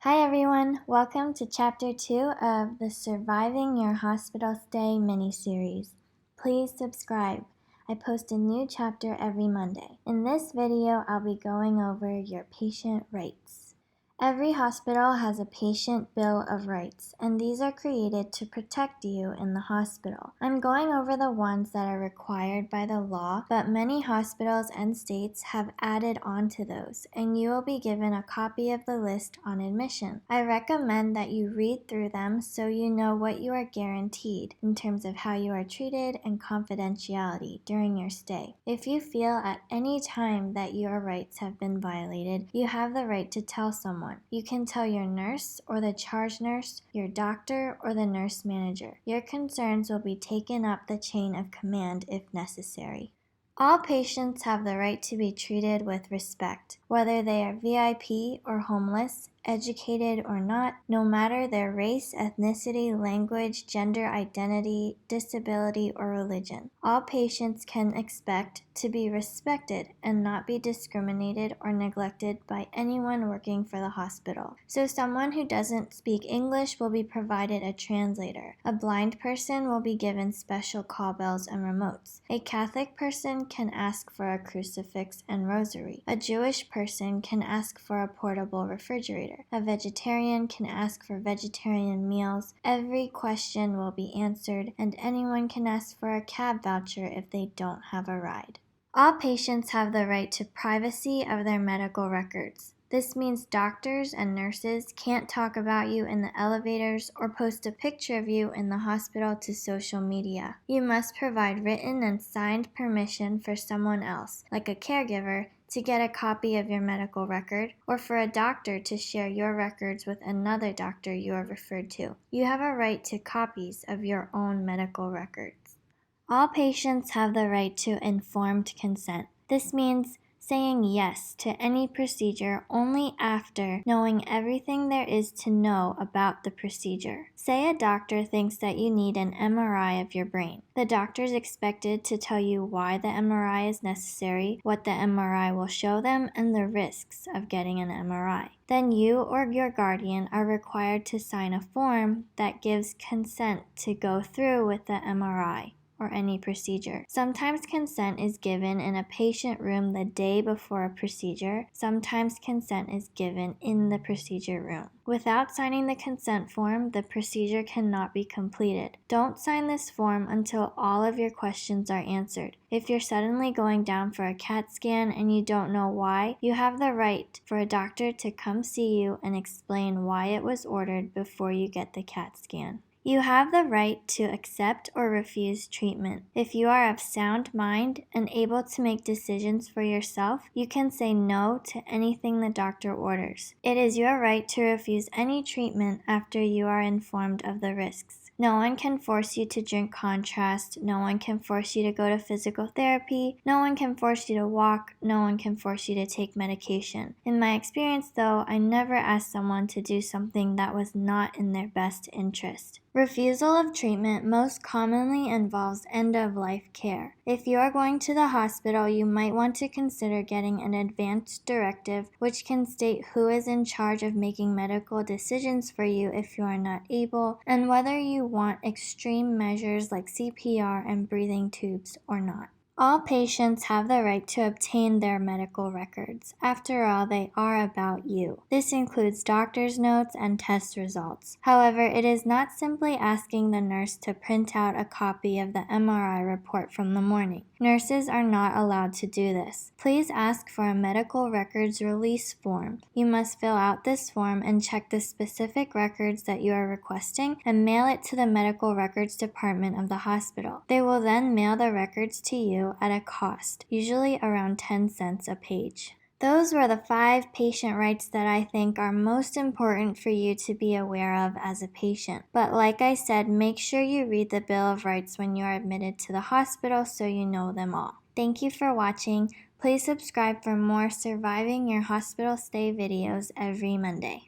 Hi everyone, welcome to Chapter 2 of the Surviving Your Hospital Stay mini-series. Please subscribe. I post a new chapter every Monday. In this video, I'll be going over your patient rights. Every hospital has a patient bill of rights, and these are created to protect you in the hospital. I'm going over the ones that are required by the law, but many hospitals and states have added on to those, and you will be given a copy of the list on admission. I recommend that you read through them so you know what you are guaranteed in terms of how you are treated and confidentiality during your stay. If you feel at any time that your rights have been violated, you have the right to tell someone. You can tell your nurse or the charge nurse, your doctor, or the nurse manager. Your concerns will be taken up the chain of command if necessary. All patients have the right to be treated with respect, whether they are VIP or homeless, educated or not, no matter their race, ethnicity, language, gender identity, disability, or religion. All patients can expect to be respected and not be discriminated or neglected by anyone working for the hospital. So someone who doesn't speak English will be provided a translator. A blind person will be given special call bells and remotes. A Catholic person can ask for a crucifix and rosary. A Jewish person can ask for a portable refrigerator. A vegetarian can ask for vegetarian meals. Every question will be answered, and anyone can ask for a cab voucher if they don't have a ride. All patients have the right to privacy of their medical records. This means doctors and nurses can't talk about you in the elevators or post a picture of you in the hospital to social media. You must provide written and signed permission for someone else, like a caregiver, to get a copy of your medical record, or for a doctor to share your records with another doctor you are referred to. You have a right to copies of your own medical records. All patients have the right to informed consent. This means saying yes to any procedure only after knowing everything there is to know about the procedure. Say a doctor thinks that you need an MRI of your brain. The doctor is expected to tell you why the MRI is necessary, what the MRI will show them, and the risks of getting an MRI. Then you or your guardian are required to sign a form that gives consent to go through with the MRI or any procedure. Sometimes consent is given in a patient room the day before a procedure. Sometimes consent is given in the procedure room. Without signing the consent form, the procedure cannot be completed. Don't sign this form until all of your questions are answered. If you're suddenly going down for a CAT scan and you don't know why, you have the right for a doctor to come see you and explain why it was ordered before you get the CAT scan. You have the right to accept or refuse treatment. If you are of sound mind and able to make decisions for yourself, you can say no to anything the doctor orders. It is your right to refuse any treatment after you are informed of the risks. No one can force you to drink contrast. No one can force you to go to physical therapy. No one can force you to walk. No one can force you to take medication. In my experience, though, I never asked someone to do something that was not in their best interest. Refusal of treatment most commonly involves end-of-life care. If you are going to the hospital, you might want to consider getting an advance directive, which can state who is in charge of making medical decisions for you if you are not able, and whether you want extreme measures like CPR and breathing tubes or not. All patients have the right to obtain their medical records. After all, they are about you. This includes doctor's notes and test results. However, it is not simply asking the nurse to print out a copy of the MRI report from the morning. Nurses are not allowed to do this. Please ask for a medical records release form. You must fill out this form and check the specific records that you are requesting and mail it to the medical records department of the hospital. They will then mail the records to you at a cost, usually around 10 cents a page. Those were the 5 patient rights that I think are most important for you to be aware of as a patient. But like I said, make sure you read the Bill of Rights when you are admitted to the hospital so you know them all. Thank you for watching. Please subscribe for more Surviving Your Hospital Stay videos every Monday.